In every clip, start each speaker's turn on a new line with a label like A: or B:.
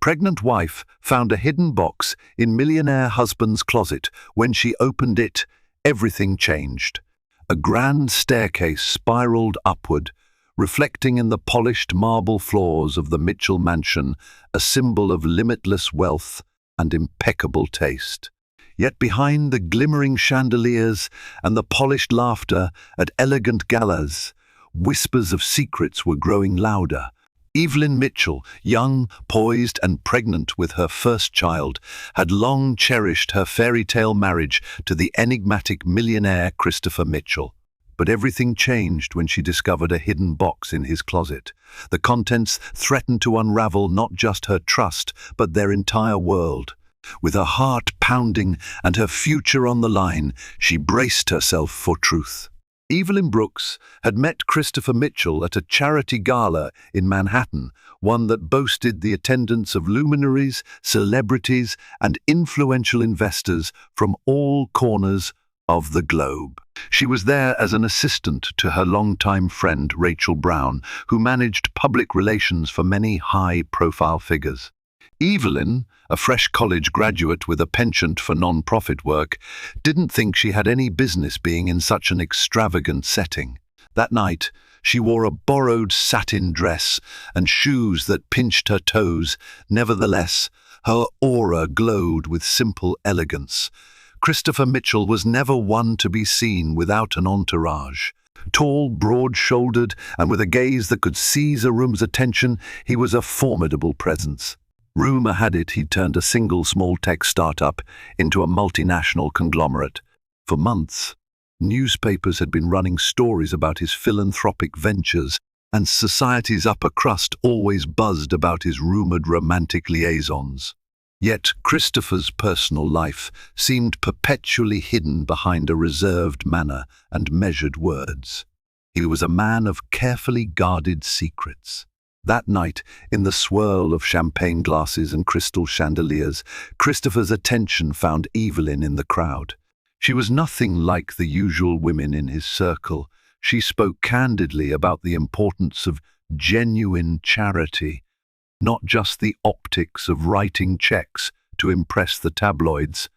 A: Pregnant wife found a hidden box in millionaire husband's closet. When she opened it, everything changed. A grand staircase spiraled upward, reflecting in the polished marble floors of the Mitchell mansion, a symbol of limitless wealth and impeccable taste. Yet behind the glimmering chandeliers and the polished laughter at elegant galas, whispers of secrets were growing louder. Evelyn Mitchell, young, poised and pregnant with her first child, had long cherished her fairy tale marriage to the enigmatic millionaire Christopher Mitchell. But everything changed when she discovered a hidden box in his closet. The contents threatened to unravel not just her trust, but their entire world. With her heart pounding and her future on the line, she braced herself for truth. Evelyn Brooks had met Christopher Mitchell at a charity gala in Manhattan, one that boasted the attendance of luminaries, celebrities, and influential investors from all corners of the globe. She was there as an assistant to her longtime friend Rachel Brown, who managed public relations for many high-profile figures. Evelyn, a fresh college graduate with a penchant for non-profit work, didn't think she had any business being in such an extravagant setting. That night, she wore a borrowed satin dress and shoes that pinched her toes. Nevertheless, her aura glowed with simple elegance. Christopher Mitchell was never one to be seen without an entourage. Tall, broad-shouldered, and with a gaze that could seize a room's attention, he was a formidable presence. Rumor had it he'd turned a single small tech startup into a multinational conglomerate. For months, newspapers had been running stories about his philanthropic ventures, and society's upper crust always buzzed about his rumored romantic liaisons. Yet Christopher's personal life seemed perpetually hidden behind a reserved manner and measured words. He was a man of carefully guarded secrets. That night, in the swirl of champagne glasses and crystal chandeliers, Christopher's attention found Evelyn in the crowd. She was nothing like the usual women in his circle. She spoke candidly about the importance of genuine charity, not just the optics of writing checks to impress the tabloids.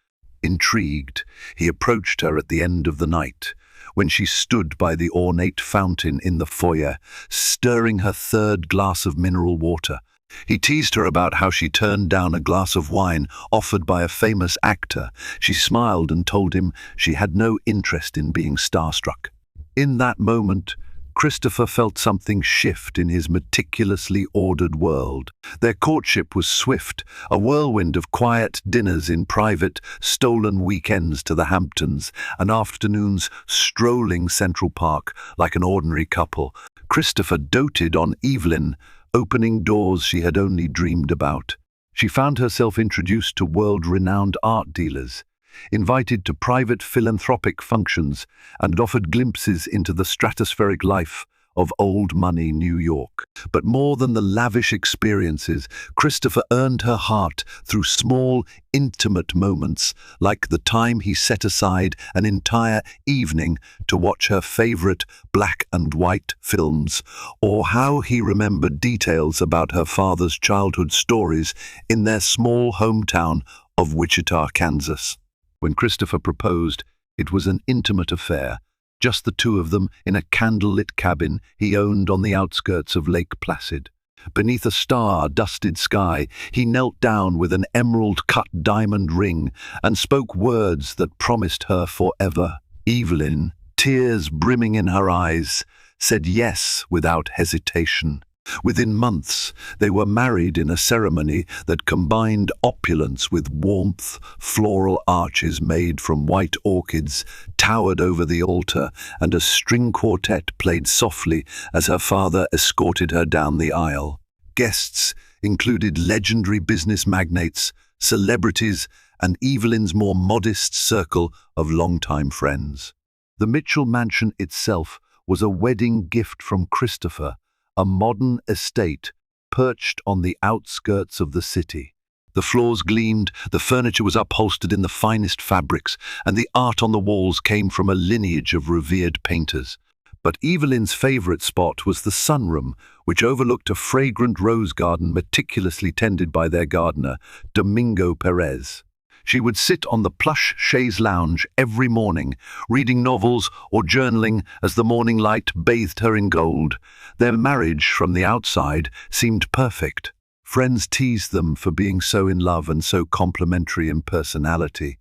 A: Intrigued, he approached her at the end of the night, when she stood by the ornate fountain in the foyer, stirring her third glass of mineral water. He teased her about how she turned down a glass of wine offered by a famous actor. She smiled and told him she had no interest in being starstruck. In that moment, Christopher felt something shift in his meticulously ordered world. Their courtship was swift, a whirlwind of quiet dinners in private, stolen weekends to the Hamptons, and afternoons strolling Central Park like an ordinary couple. Christopher doted on Evelyn, opening doors she had only dreamed about. She found herself introduced to world-renowned art dealers, invited to private philanthropic functions, and offered glimpses into the stratospheric life of old money New York. But more than the lavish experiences, Christopher earned her heart through small, intimate moments, like the time he set aside an entire evening to watch her favorite black and white films, or how he remembered details about her father's childhood stories in their small hometown of Wichita, Kansas. When Christopher proposed, it was an intimate affair, just the two of them in a candlelit cabin he owned on the outskirts of Lake Placid. Beneath a star-dusted sky, he knelt down with an emerald-cut diamond ring and spoke words that promised her forever. Evelyn, tears brimming in her eyes, said yes without hesitation. Within months, they were married in a ceremony that combined opulence with warmth. Floral arches made from white orchids towered over the altar, and a string quartet played softly as her father escorted her down the aisle. Guests included legendary business magnates, celebrities, and Evelyn's more modest circle of longtime friends. The Mitchell mansion itself was a wedding gift from Christopher, a modern estate perched on the outskirts of the city. The floors gleamed, the furniture was upholstered in the finest fabrics, and the art on the walls came from a lineage of revered painters. But Evelyn's favorite spot was the sunroom, which overlooked a fragrant rose garden meticulously tended by their gardener, Domingo Perez. She would sit on the plush chaise lounge every morning, reading novels or journaling as the morning light bathed her in gold. Their marriage, from the outside, seemed perfect. Friends teased them for being so in love and so complementary in personality.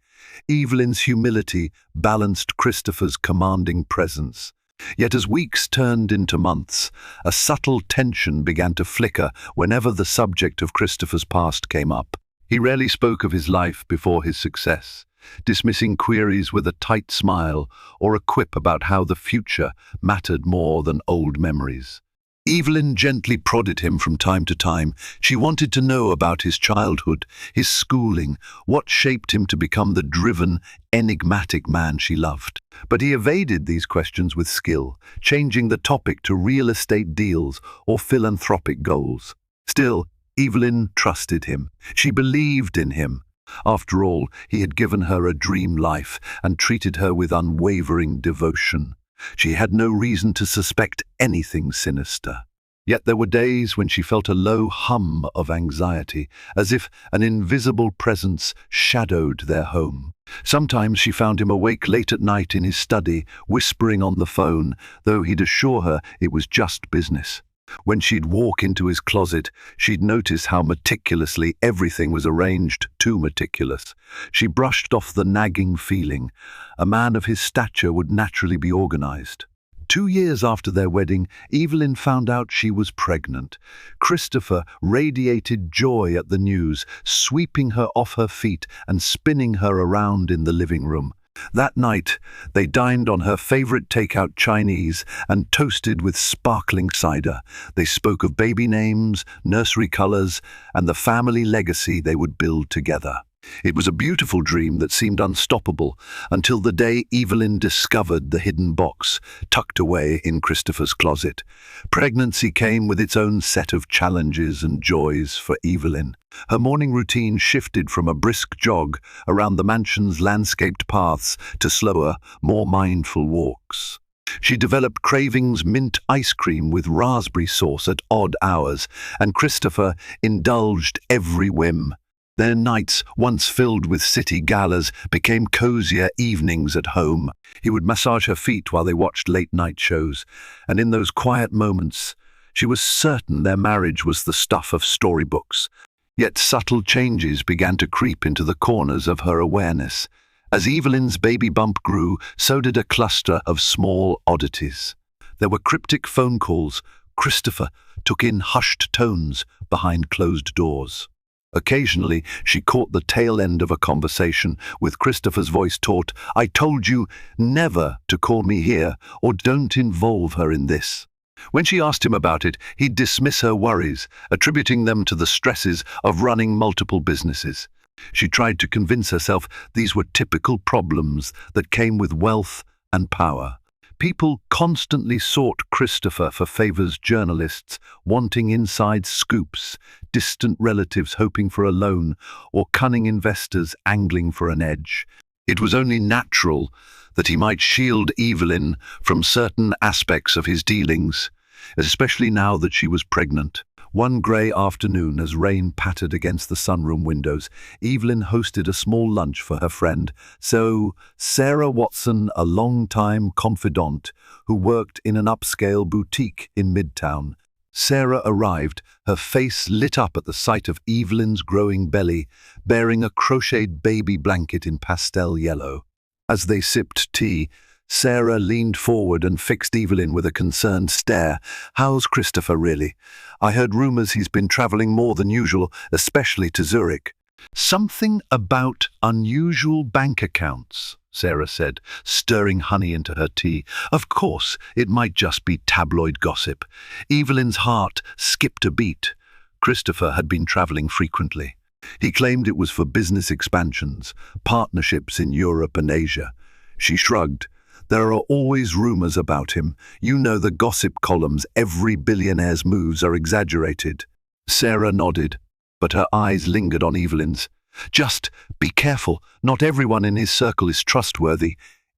A: Evelyn's humility balanced Christopher's commanding presence. Yet as weeks turned into months, a subtle tension began to flicker whenever the subject of Christopher's past came up. He rarely spoke of his life before his success, dismissing queries with a tight smile or a quip about how the future mattered more than old memories. Evelyn gently prodded him from time to time. She wanted to know about his childhood, his schooling, what shaped him to become the driven, enigmatic man she loved. But he evaded these questions with skill, changing the topic to real estate deals or philanthropic goals. Still, Evelyn trusted him. She believed in him. After all, he had given her a dream life and treated her with unwavering devotion. She had no reason to suspect anything sinister. Yet there were days when she felt a low hum of anxiety, as if an invisible presence shadowed their home. Sometimes she found him awake late at night in his study, whispering on the phone, though he'd assure her it was just business. When she'd walk into his closet, she'd notice how meticulously everything was arranged, too meticulous. She brushed off the nagging feeling. A man of his stature would naturally be organized. 2 years after their wedding, Evelyn found out she was pregnant. Christopher radiated joy at the news, sweeping her off her feet and spinning her around in the living room. That night, they dined on her favorite takeout Chinese and toasted with sparkling cider. They spoke of baby names, nursery colors, and the family legacy they would build together. It was a beautiful dream that seemed unstoppable until the day Evelyn discovered the hidden box tucked away in Christopher's closet. Pregnancy came with its own set of challenges and joys for Evelyn. Her morning routine shifted from a brisk jog around the mansion's landscaped paths to slower, more mindful walks. She developed cravings mint ice cream with raspberry sauce at odd hours, and Christopher indulged every whim. Their nights, once filled with city galas, became cozier evenings at home. He would massage her feet while they watched late-night shows, and in those quiet moments, she was certain their marriage was the stuff of storybooks. Yet subtle changes began to creep into the corners of her awareness. As Evelyn's baby bump grew, so did a cluster of small oddities. There were cryptic phone calls. Christopher took in hushed tones behind closed doors. Occasionally, she caught the tail end of a conversation with Christopher's voice taut, "I told you never to call me here, or don't involve her in this." When she asked him about it, he'd dismiss her worries, attributing them to the stresses of running multiple businesses. She tried to convince herself these were typical problems that came with wealth and power. People constantly sought Christopher for favors, journalists wanting inside scoops, distant relatives hoping for a loan, or cunning investors angling for an edge. It was only natural that he might shield Evelyn from certain aspects of his dealings, especially now that she was pregnant. One grey afternoon, as rain pattered against the sunroom windows, Evelyn hosted a small lunch for her friend, Sarah Watson, a long-time confidant who worked in an upscale boutique in Midtown. Sarah arrived, her face lit up at the sight of Evelyn's growing belly, bearing a crocheted baby blanket in pastel yellow. As they sipped tea, Sarah leaned forward and fixed Evelyn with a concerned stare. "How's Christopher, really? I heard rumors he's been traveling more than usual, especially to Zurich." "Something about unusual bank accounts," Sarah said, stirring honey into her tea. "Of course, it might just be tabloid gossip." Evelyn's heart skipped a beat. Christopher had been traveling frequently. He claimed it was for business expansions, partnerships in Europe and Asia. She shrugged. "There are always rumors about him. You know the gossip columns, every billionaire's moves are exaggerated." Sarah nodded, but her eyes lingered on Evelyn's. "Just be careful. Not everyone in his circle is trustworthy."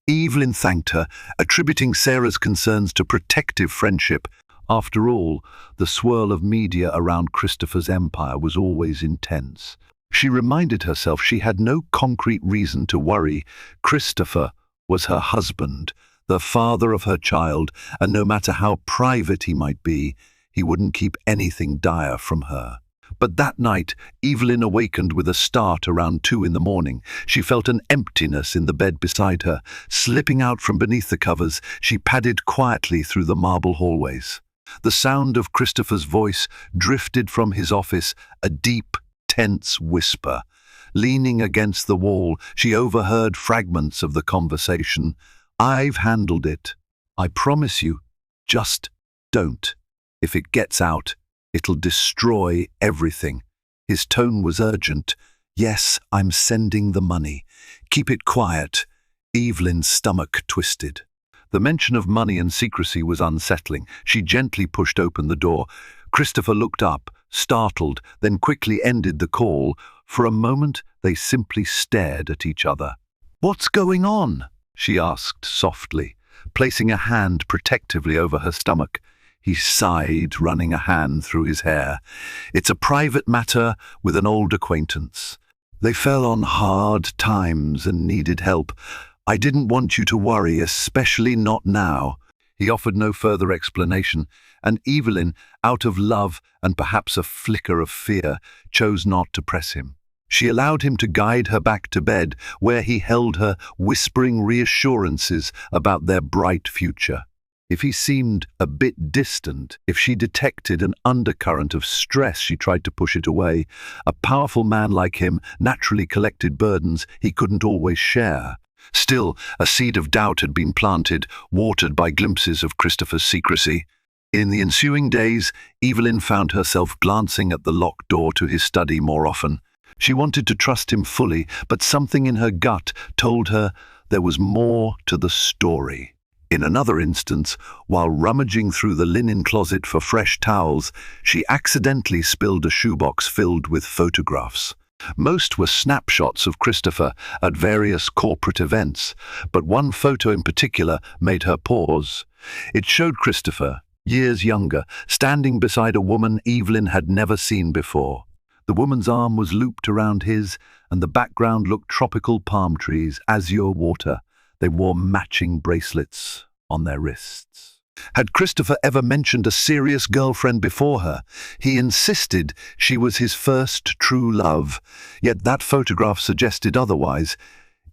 A: Evelyn thanked her, attributing Sarah's concerns to protective friendship. After all, the swirl of media around Christopher's empire was always intense. She reminded herself she had no concrete reason to worry. Christopher was her husband, the father of her child, and no matter how private he might be, he wouldn't keep anything dire from her. But that night, Evelyn awakened with a start around 2 in the morning. She felt an emptiness in the bed beside her. Slipping out from beneath the covers, she padded quietly through the marble hallways. The sound of Christopher's voice drifted from his office, a deep, tense whisper. Leaning against the wall, she overheard fragments of the conversation. "I've handled it. I promise you. Just don't. If it gets out, it'll destroy everything." His tone was urgent. "Yes, I'm sending the money. Keep it quiet." Evelyn's stomach twisted. The mention of money and secrecy was unsettling. She gently pushed open the door. Christopher looked up, startled, then quickly ended the call. For a moment, they simply stared at each other. "What's going on?" she asked softly, placing a hand protectively over her stomach. He sighed, running a hand through his hair. "It's a private matter with an old acquaintance. They fell on hard times and needed help. I didn't want you to worry, especially not now." He offered no further explanation, and Evelyn, out of love and perhaps a flicker of fear, chose not to press him. She allowed him to guide her back to bed, where he held her, whispering reassurances about their bright future. If he seemed a bit distant, if she detected an undercurrent of stress, she tried to push it away. A powerful man like him naturally collected burdens he couldn't always share. Still, a seed of doubt had been planted, watered by glimpses of Christopher's secrecy. In the ensuing days, Evelyn found herself glancing at the locked door to his study more often. She wanted to trust him fully, but something in her gut told her there was more to the story. In another instance, while rummaging through the linen closet for fresh towels, she accidentally spilled a shoebox filled with photographs. Most were snapshots of Christopher at various corporate events, but one photo in particular made her pause. It showed Christopher, years younger, standing beside a woman Evelyn had never seen before. The woman's arm was looped around his, and the background looked tropical palm trees, azure water. They wore matching bracelets on their wrists. Had Christopher ever mentioned a serious girlfriend before her? He insisted she was his first true love, yet that photograph suggested otherwise.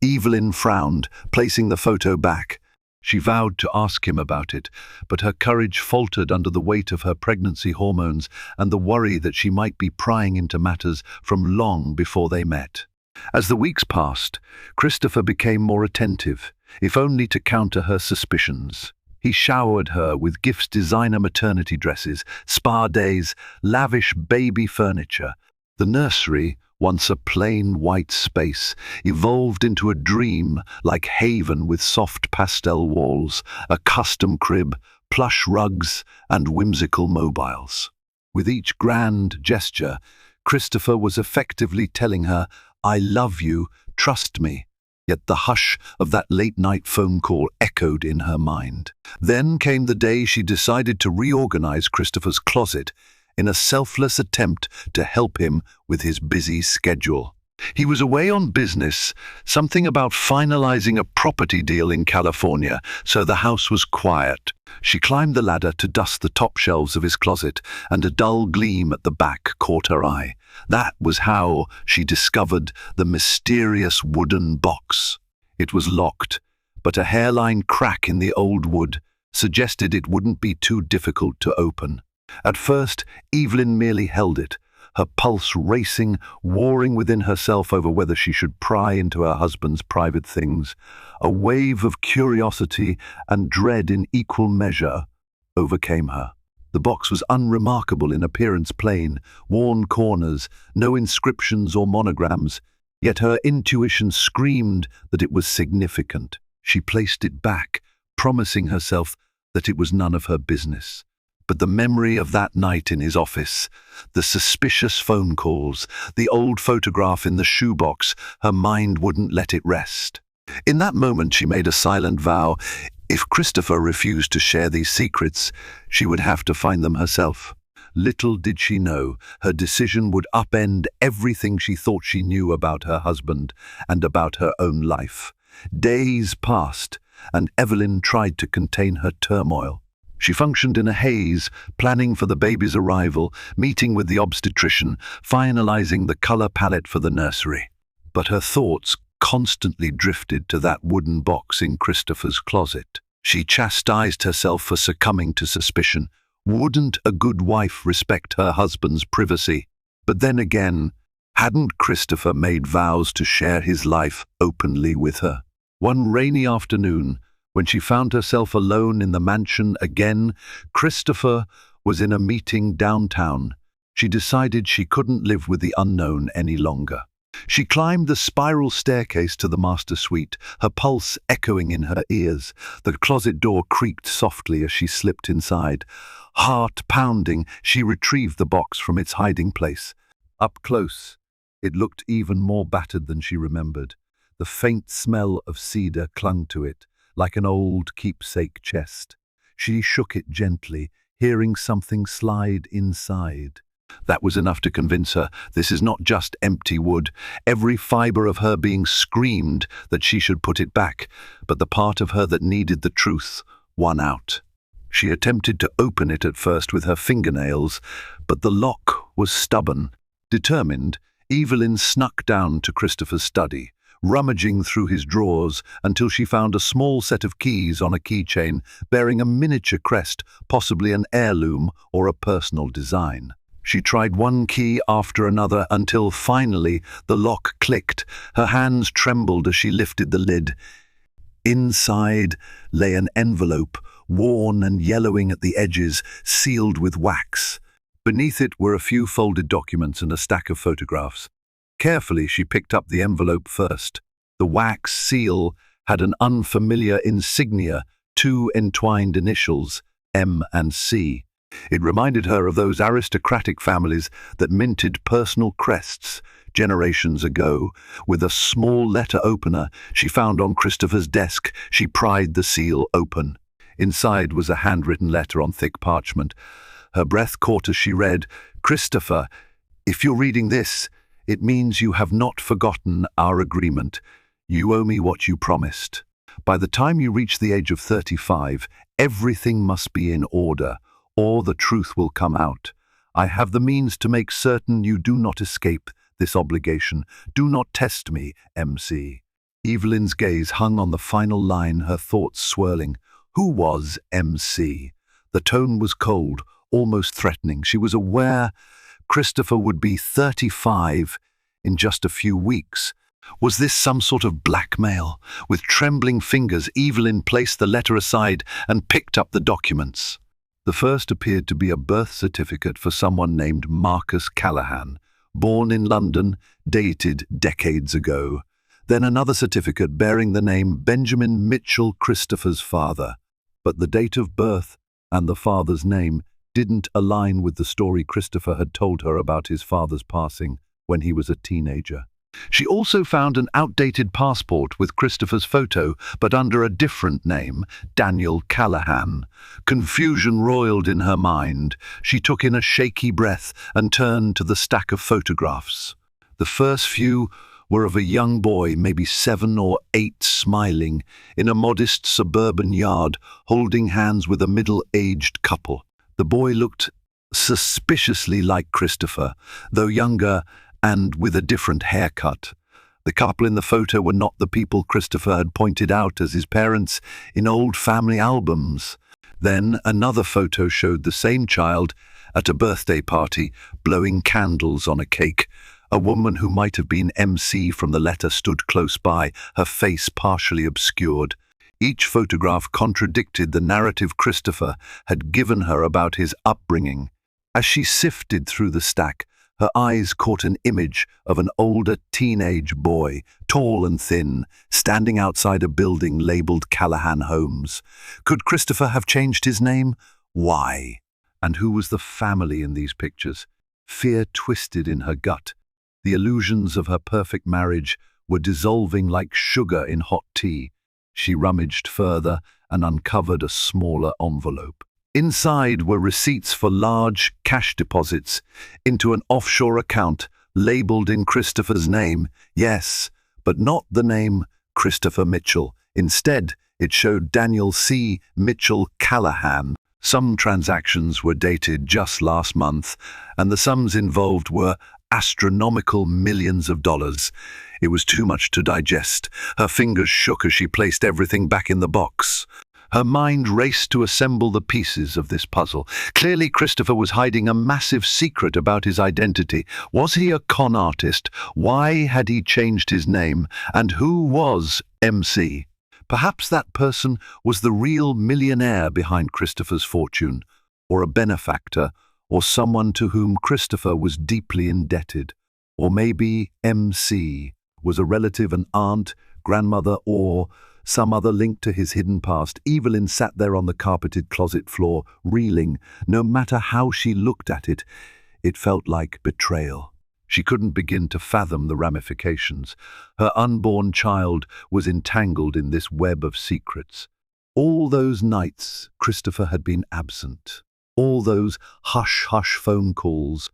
A: Evelyn frowned, placing the photo back. She vowed to ask him about it, but her courage faltered under the weight of her pregnancy hormones and the worry that she might be prying into matters from long before they met. As the weeks passed, Christopher became more attentive, if only to counter her suspicions. He showered her with gifts, designer maternity dresses, spa days, lavish baby furniture. The nursery, once a plain white space, evolved into a dream-like haven with soft pastel walls, a custom crib, plush rugs, and whimsical mobiles. With each grand gesture, Christopher was effectively telling her, "I love you, trust me." Yet the hush of that late-night phone call echoed in her mind. Then came the day she decided to reorganize Christopher's closet in a selfless attempt to help him with his busy schedule. He was away on business, something about finalizing a property deal in California, so the house was quiet. She climbed the ladder to dust the top shelves of his closet, and a dull gleam at the back caught her eye. That was how she discovered the mysterious wooden box. It was locked, but a hairline crack in the old wood suggested it wouldn't be too difficult to open. At first, Evelyn merely held it, her pulse racing, warring within herself over whether she should pry into her husband's private things. A wave of curiosity and dread in equal measure overcame her. The box was unremarkable in appearance, plain, worn corners, no inscriptions or monograms, yet her intuition screamed that it was significant. She placed it back, promising herself that it was none of her business. But the memory of that night in his office, the suspicious phone calls, the old photograph in the shoebox, her mind wouldn't let it rest. In that moment, she made a silent vow. If Christopher refused to share these secrets, she would have to find them herself. Little did she know, her decision would upend everything she thought she knew about her husband and about her own life. Days passed, and Evelyn tried to contain her turmoil. She functioned in a haze, planning for the baby's arrival, meeting with the obstetrician, finalizing the color palette for the nursery. But her thoughts constantly drifted to that wooden box in Christopher's closet. She chastised herself for succumbing to suspicion. Wouldn't a good wife respect her husband's privacy? But then again, hadn't Christopher made vows to share his life openly with her? One rainy afternoon, when she found herself alone in the mansion again, Christopher was in a meeting downtown. She decided she couldn't live with the unknown any longer. She climbed the spiral staircase to the master suite, her pulse echoing in her ears. The closet door creaked softly as she slipped inside. Heart pounding, she retrieved the box from its hiding place. Up close, it looked even more battered than she remembered. The faint smell of cedar clung to it, like an old keepsake chest. She shook it gently, hearing something slide inside. That was enough to convince her this is not just empty wood. Every fiber of her being screamed that she should put it back, but the part of her that needed the truth won out. She attempted to open it at first with her fingernails, but the lock was stubborn. Determined, Evelyn snuck down to Christopher's study, rummaging through his drawers until she found a small set of keys on a keychain bearing a miniature crest, possibly an heirloom or a personal design. She tried one key after another until finally the lock clicked. Her hands trembled as she lifted the lid. Inside lay an envelope, worn and yellowing at the edges, sealed with wax. Beneath it were a few folded documents and a stack of photographs. Carefully, she picked up the envelope first. The wax seal had an unfamiliar insignia, two entwined initials, M and C. It reminded her of those aristocratic families that minted personal crests generations ago. With a small letter opener she found on Christopher's desk, she pried the seal open. Inside was a handwritten letter on thick parchment. Her breath caught as she read, "Christopher, if you're reading this, it means you have not forgotten our agreement. You owe me what you promised. By the time you reach the age of 35, everything must be in order, or the truth will come out. I have the means to make certain you do not escape this obligation. Do not test me, MC." Evelyn's gaze hung on the final line, her thoughts swirling. Who was MC? The tone was cold, almost threatening. She was aware Christopher would be 35 in just a few weeks. Was this some sort of blackmail? With trembling fingers, Evelyn placed the letter aside and picked up the documents. The first appeared to be a birth certificate for someone named Marcus Callahan, born in London, dated decades ago. Then another certificate bearing the name Benjamin Mitchell, Christopher's father. But the date of birth and the father's name didn't align with the story Christopher had told her about his father's passing when he was a teenager. She also found an outdated passport with Christopher's photo, but under a different name, Daniel Callahan. Confusion roiled in her mind. She took in a shaky breath and turned to the stack of photographs. The first few were of a young boy, maybe 7 or 8, smiling in a modest suburban yard, holding hands with a middle-aged couple. The boy looked suspiciously like Christopher, though younger and with a different haircut. The couple in the photo were not the people Christopher had pointed out as his parents in old family albums. Then another photo showed the same child at a birthday party, blowing candles on a cake. A woman who might have been MC from the letter stood close by, her face partially obscured. Each photograph contradicted the narrative Christopher had given her about his upbringing. As she sifted through the stack, her eyes caught an image of an older teenage boy, tall and thin, standing outside a building labeled Callahan Homes. Could Christopher have changed his name? Why? And who was the family in these pictures? Fear twisted in her gut. The illusions of her perfect marriage were dissolving like sugar in hot tea. She rummaged further and uncovered a smaller envelope. Inside were receipts for large cash deposits into an offshore account labeled in Christopher's name. Yes, but not the name Christopher Mitchell. Instead, it showed Daniel C. Mitchell Callahan. Some transactions were dated just last month, and the sums involved were astronomical millions of dollars. It was too much to digest. Her fingers shook as she placed everything back in the box. Her mind raced to assemble the pieces of this puzzle. Clearly, Christopher was hiding a massive secret about his identity. Was he a con artist? Why had he changed his name? And who was MC? Perhaps that person was the real millionaire behind Christopher's fortune, or a benefactor, or someone to whom Christopher was deeply indebted. Or maybe MC was a relative, an aunt, grandmother, or some other link to his hidden past. Evelyn sat there on the carpeted closet floor, reeling. No matter how she looked at it, it felt like betrayal. She couldn't begin to fathom the ramifications. Her unborn child was entangled in this web of secrets. All those nights Christopher had been absent. All those hush-hush phone calls.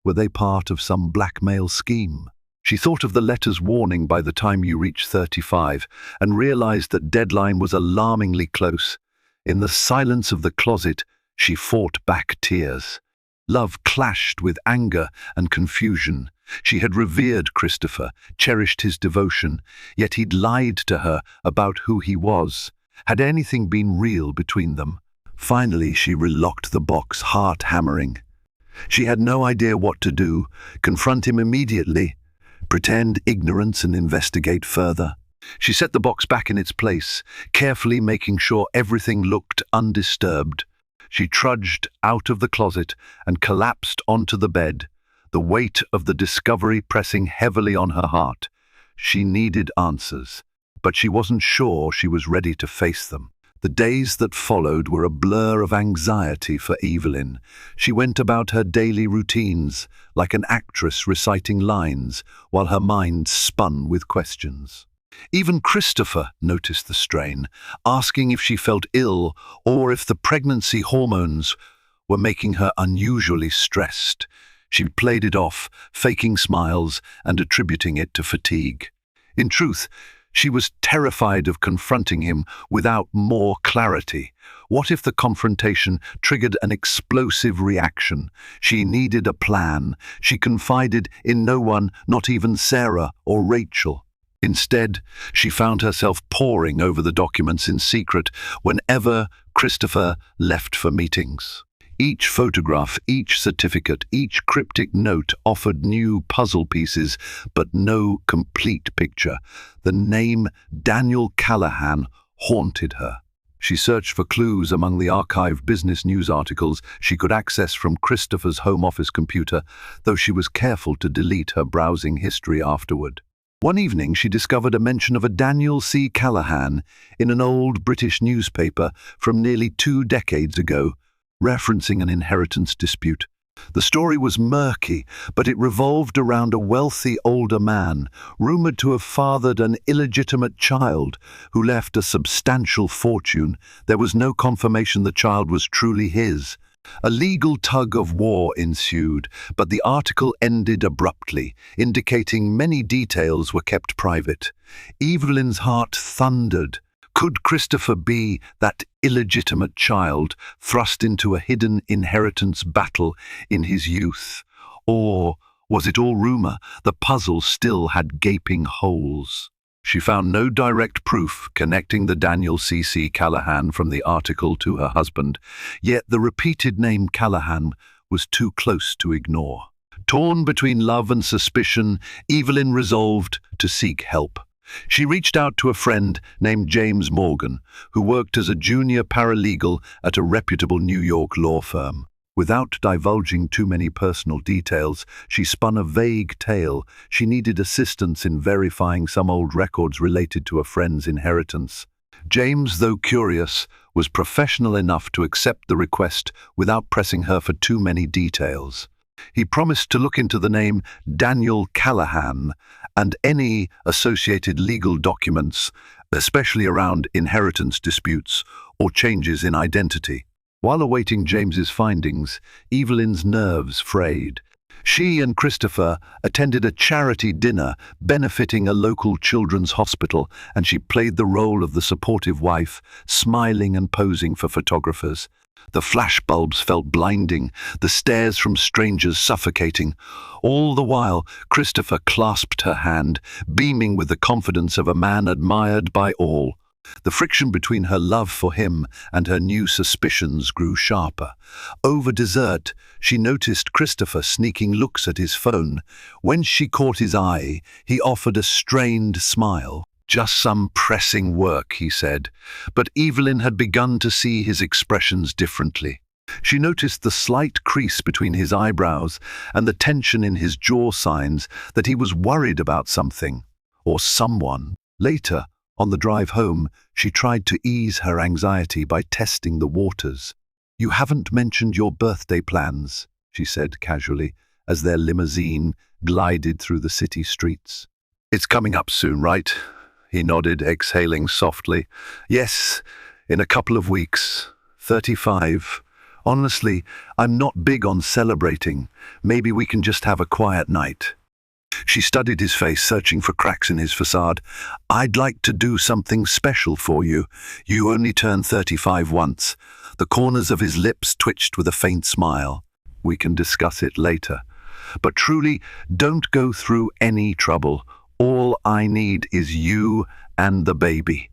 A: Were they part of some blackmail scheme? She thought of the letter's warning by the time you reach 35 and realized that deadline was alarmingly close. In the silence of the closet, she fought back tears. Love clashed with anger and confusion. She had revered Christopher, cherished his devotion, yet he'd lied to her about who he was. Had anything been real between them? Finally, she relocked the box, heart hammering. She had no idea what to do. Confront him immediately, pretend ignorance and investigate further. She set the box back in its place, carefully making sure everything looked undisturbed. She trudged out of the closet and collapsed onto the bed, the weight of the discovery pressing heavily on her heart. She needed answers, but she wasn't sure she was ready to face them. The days that followed were a blur of anxiety for Evelyn. She went about her daily routines, like an actress reciting lines, while her mind spun with questions. Even Christopher noticed the strain, asking if she felt ill or if the pregnancy hormones were making her unusually stressed. She played it off, faking smiles and attributing it to fatigue. In truth, she was terrified of confronting him without more clarity. What if the confrontation triggered an explosive reaction? She needed a plan. She confided in no one, not even Sarah or Rachel. Instead, she found herself poring over the documents in secret whenever Christopher left for meetings. Each photograph, each certificate, each cryptic note offered new puzzle pieces, but no complete picture. The name Daniel Callahan haunted her. She searched for clues among the archived business news articles she could access from Christopher's home office computer, though she was careful to delete her browsing history afterward. One evening, she discovered a mention of a Daniel C. Callahan in an old British newspaper from nearly 2 decades ago, referencing an inheritance dispute. The story was murky, but it revolved around a wealthy older man, rumored to have fathered an illegitimate child who left a substantial fortune. There was no confirmation the child was truly his. A legal tug-of-war ensued, but the article ended abruptly, indicating many details were kept private. Evelyn's heart thundered. Could Christopher be that illegitimate child thrust into a hidden inheritance battle in his youth? Or was it all rumor? The puzzle still had gaping holes. She found no direct proof connecting the Daniel C. Callahan from the article to her husband, yet the repeated name Callahan was too close to ignore. Torn between love and suspicion, Evelyn resolved to seek help. She reached out to a friend named James Morgan, who worked as a junior paralegal at a reputable New York law firm. Without divulging too many personal details, she spun a vague tale. She needed assistance in verifying some old records related to a friend's inheritance. James, though curious, was professional enough to accept the request without pressing her for too many details. He promised to look into the name Daniel Callahan and any associated legal documents, especially around inheritance disputes or changes in identity. While awaiting James's findings, Evelyn's nerves frayed. She and Christopher attended a charity dinner benefiting a local children's hospital, and she played the role of the supportive wife, smiling and posing for photographers. The flashbulbs felt blinding, the stares from strangers suffocating. All the while, Christopher clasped her hand, beaming with the confidence of a man admired by all. The friction between her love for him and her new suspicions grew sharper. Over dessert, she noticed Christopher sneaking looks at his phone. When she caught his eye, he offered a strained smile. "Just some pressing work," he said, but Evelyn had begun to see his expressions differently. She noticed the slight crease between his eyebrows and the tension in his jaw, signs that he was worried about something or someone. Later, on the drive home, she tried to ease her anxiety by testing the waters. "You haven't mentioned your birthday plans," she said casually, as their limousine glided through the city streets. "It's coming up soon, right?" He nodded, exhaling softly. "Yes, in a couple of weeks. 35. Honestly, I'm not big on celebrating. Maybe we can just have a quiet night." She studied his face, searching for cracks in his facade. "I'd like to do something special for you. You only turned 35 once." The corners of his lips twitched with a faint smile. "We can discuss it later. But truly, don't go through any trouble. All I need is you and the baby."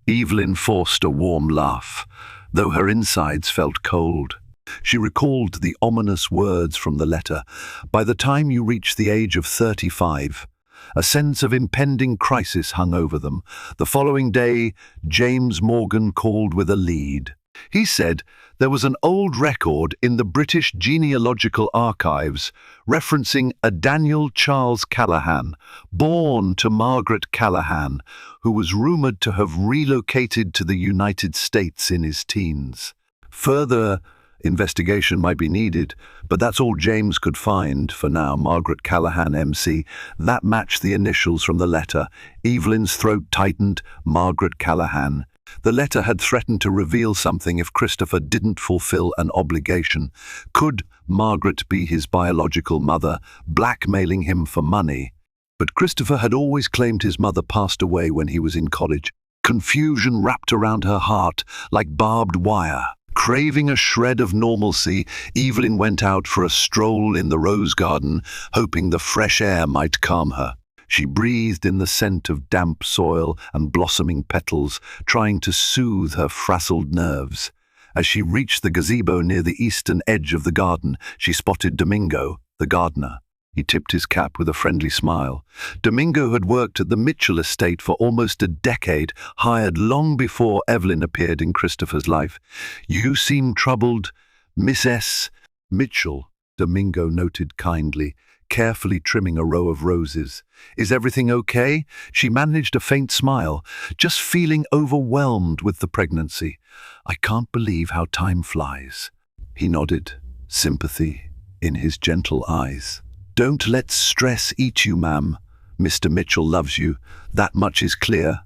A: Evelyn forced a warm laugh, though her insides felt cold. She recalled the ominous words from the letter. "By the time you reach the age of 35, a sense of impending crisis hung over them. The following day, James Morgan called with a lead. He said there was an old record in the British Genealogical Archives referencing a Daniel Charles Callahan, born to Margaret Callahan, who was rumored to have relocated to the United States in his teens. Further investigation might be needed, but that's all James could find for now. Margaret Callahan, MC. That matched the initials from the letter. Evelyn's throat tightened. Margaret Callahan. The letter had threatened to reveal something if Christopher didn't fulfill an obligation. Could Margaret be his biological mother, blackmailing him for money? But Christopher had always claimed his mother passed away when he was in college. Confusion wrapped around her heart like barbed wire. Craving a shred of normalcy, Evelyn went out for a stroll in the rose garden, hoping the fresh air might calm her. She breathed in the scent of damp soil and blossoming petals, trying to soothe her frazzled nerves. As she reached the gazebo near the eastern edge of the garden, she spotted Domingo, the gardener. He tipped his cap with a friendly smile. Domingo had worked at the Mitchell estate for almost a decade, hired long before Evelyn appeared in Christopher's life. "You seem troubled, Miss S. Mitchell," Domingo noted kindly, carefully trimming a row of roses. "Is everything okay?" She managed a faint smile, just feeling overwhelmed with the pregnancy. "I can't believe how time flies." He nodded, sympathy in his gentle eyes. "Don't let stress eat you, ma'am. Mr. Mitchell loves you. That much is clear.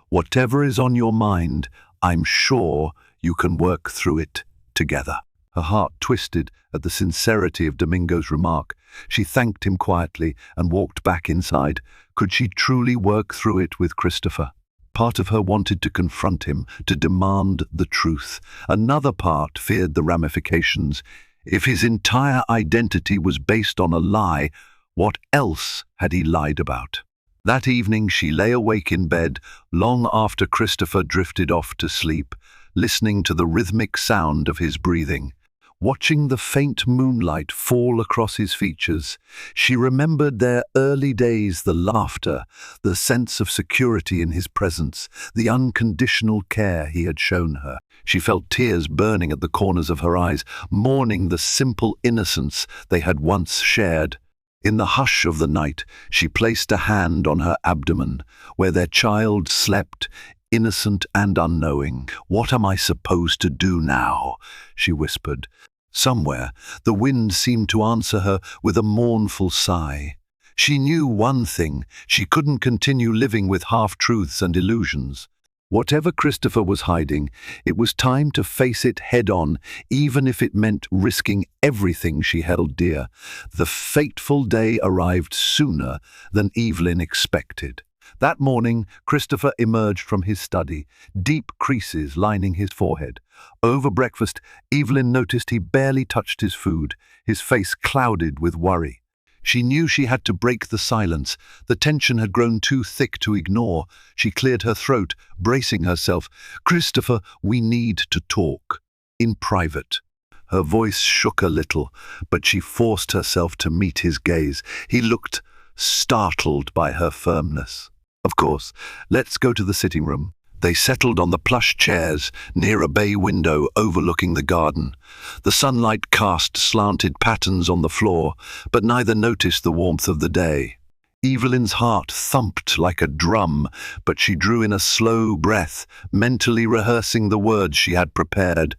A: Whatever is on your mind, I'm sure you can work through it together." Her heart twisted at the sincerity of Domingo's remark. She thanked him quietly and walked back inside. Could she truly work through it with Christopher? Part of her wanted to confront him, to demand the truth. Another part feared the ramifications. If his entire identity was based on a lie, what else had he lied about? That evening she lay awake in bed, long after Christopher drifted off to sleep, listening to the rhythmic sound of his breathing. Watching the faint moonlight fall across his features, she remembered their early days, the laughter, the sense of security in his presence, the unconditional care he had shown her. She felt tears burning at the corners of her eyes, mourning the simple innocence they had once shared. In the hush of the night, she placed a hand on her abdomen, where their child slept, innocent and unknowing. "What am I supposed to do now?" she whispered. Somewhere, the wind seemed to answer her with a mournful sigh. She knew one thing: she couldn't continue living with half-truths and illusions. Whatever Christopher was hiding, it was time to face it head-on, even if it meant risking everything she held dear. The fateful day arrived sooner than Evelyn expected. That morning, Christopher emerged from his study, deep creases lining his forehead. Over breakfast, Evelyn noticed he barely touched his food, his face clouded with worry. She knew she had to break the silence. The tension had grown too thick to ignore. She cleared her throat, bracing herself. "Christopher, we need to talk. In private." Her voice shook a little, but she forced herself to meet his gaze. He looked startled by her firmness. "Of course. Let's go to the sitting room." They settled on the plush chairs near a bay window overlooking the garden. The sunlight cast slanted patterns on the floor, but neither noticed the warmth of the day. Evelyn's heart thumped like a drum, but she drew in a slow breath, mentally rehearsing the words she had prepared.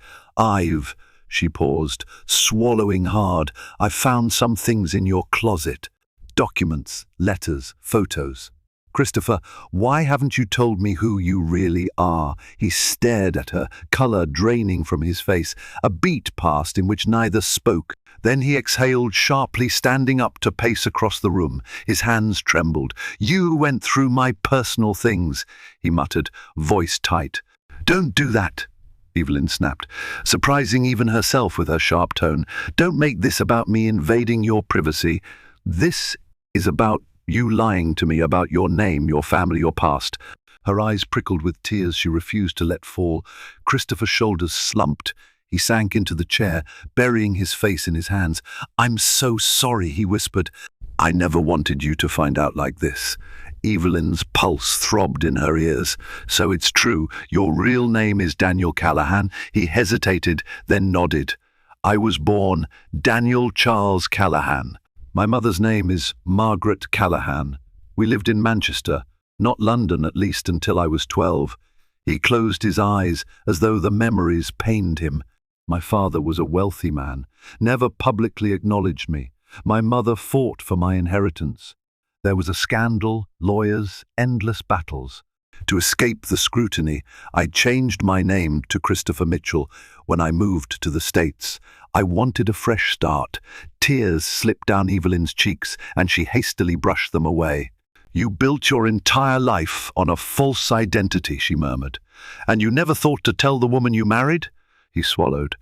A: She paused, swallowing hard. "I've found some things in your closet. Documents, letters, photos." "Christopher, why haven't you told me who you really are?" He stared at her, color draining from his face. A beat passed in which neither spoke. Then he exhaled sharply, standing up to pace across the room. His hands trembled. "You went through my personal things," he muttered, voice tight. "Don't do that," Evelyn snapped, surprising even herself with her sharp tone. "Don't make this about me invading your privacy. This is about you lying to me about your name, your family, your past." Her eyes prickled with tears she refused to let fall. Christopher's shoulders slumped. He sank into the chair, burying his face in his hands. "I'm so sorry," he whispered. "I never wanted you to find out like this." Evelyn's pulse throbbed in her ears. "So it's true. Your real name is Daniel Callahan?" He hesitated, then nodded. "I was born Daniel Charles Callahan. My mother's name is Margaret Callahan. We lived in Manchester, not London at least until I was 12. He closed his eyes as though the memories pained him. My father was a wealthy man, never publicly acknowledged me. My mother fought for my inheritance. There was a scandal, lawyers, endless battles. To escape the scrutiny, I changed my name to Christopher Mitchell when I moved to the States. I wanted a fresh start. Tears slipped down Evelyn's cheeks, and she hastily brushed them away. "You built your entire life on a false identity," she murmured. "And you never thought to tell the woman you married?" He swallowed.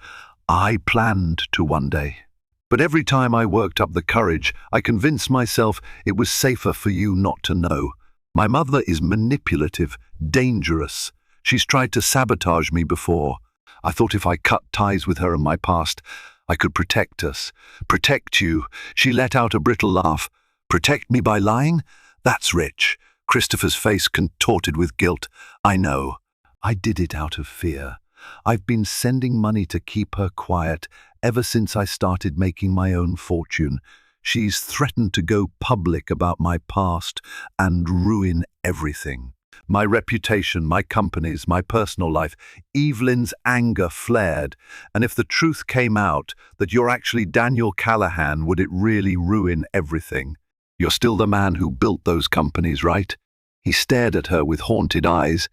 A: "I planned to one day. But every time I worked up the courage, I convinced myself it was safer for you not to know. My mother is manipulative, dangerous. She's tried to sabotage me before. I thought if I cut ties with her and my past, I could protect us. Protect you." She let out a brittle laugh. "Protect me by lying? That's rich." Christopher's face contorted with guilt. "I know. I did it out of fear. I've been sending money to keep her quiet ever since I started making my own fortune. She's threatened to go public about my past and ruin everything. My reputation, my companies, my personal life." Evelyn's anger flared. "And if the truth came out that you're actually Daniel Callahan, would it really ruin everything? You're still the man who built those companies, right?" He stared at her with haunted eyes.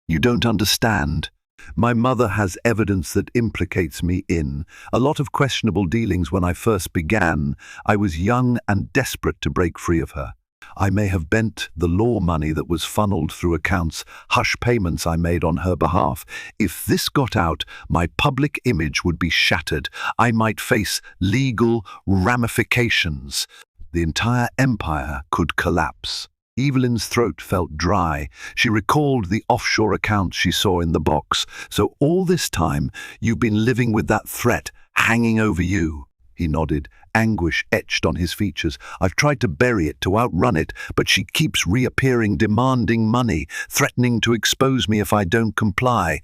A: "You don't understand. My mother has evidence that implicates me in a lot of questionable dealings when I first began. I was young and desperate to break free of her. I may have bent the law money that was funneled through accounts, hush payments I made on her behalf. If this got out, my public image would be shattered. I might face legal ramifications. The entire empire could collapse." Evelyn's throat felt dry. She recalled the offshore accounts she saw in the box. "So all this time, you've been living with that threat hanging over you?" He nodded, anguish etched on his features. "I've tried to bury it, to outrun it, but she keeps reappearing, demanding money, threatening to expose me if I don't comply.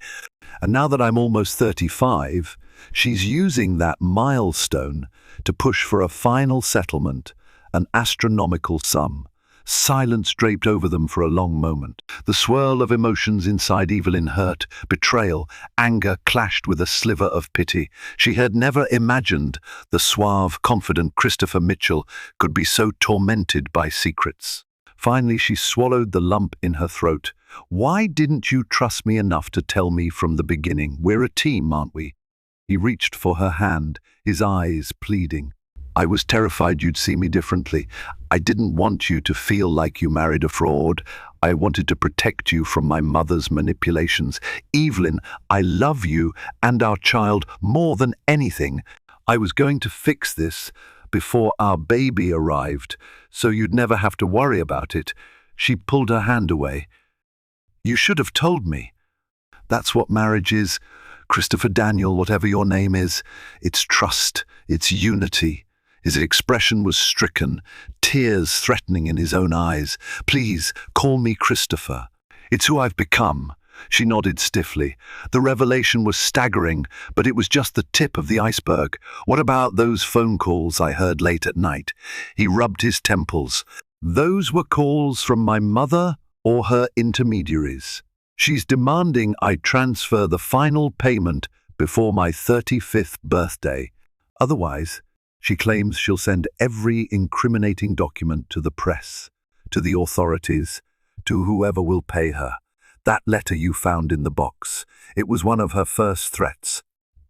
A: And now that I'm almost 35, she's using that milestone to push for a final settlement, an astronomical sum. Silence draped over them for a long moment. The swirl of emotions inside Evelyn, hurt, betrayal, anger, clashed with a sliver of pity. She had never imagined the suave, confident Christopher Mitchell could be so tormented by secrets. Finally, she swallowed the lump in her throat. "Why didn't you trust me enough to tell me from the beginning? We're a team, aren't we?" He reached for her hand, his eyes pleading. "I was terrified you'd see me differently. I didn't want you to feel like you married a fraud. I wanted to protect you from my mother's manipulations. Evelyn, I love you and our child more than anything. I was going to fix this before our baby arrived, so you'd never have to worry about it." She pulled her hand away. "You should have told me. That's what marriage is, Christopher Daniel, whatever your name is. It's trust, it's unity." His expression was stricken, tears threatening in his own eyes. "Please, call me Christopher. It's who I've become." She nodded stiffly. The revelation was staggering, but it was just the tip of the iceberg. "What about those phone calls I heard late at night?" He rubbed his temples. "Those were calls from my mother or her intermediaries. She's demanding I transfer the final payment before my 35th birthday. Otherwise, she claims she'll send every incriminating document to the press, to the authorities, to whoever will pay her. That letter you found in the box, it was one of her first threats."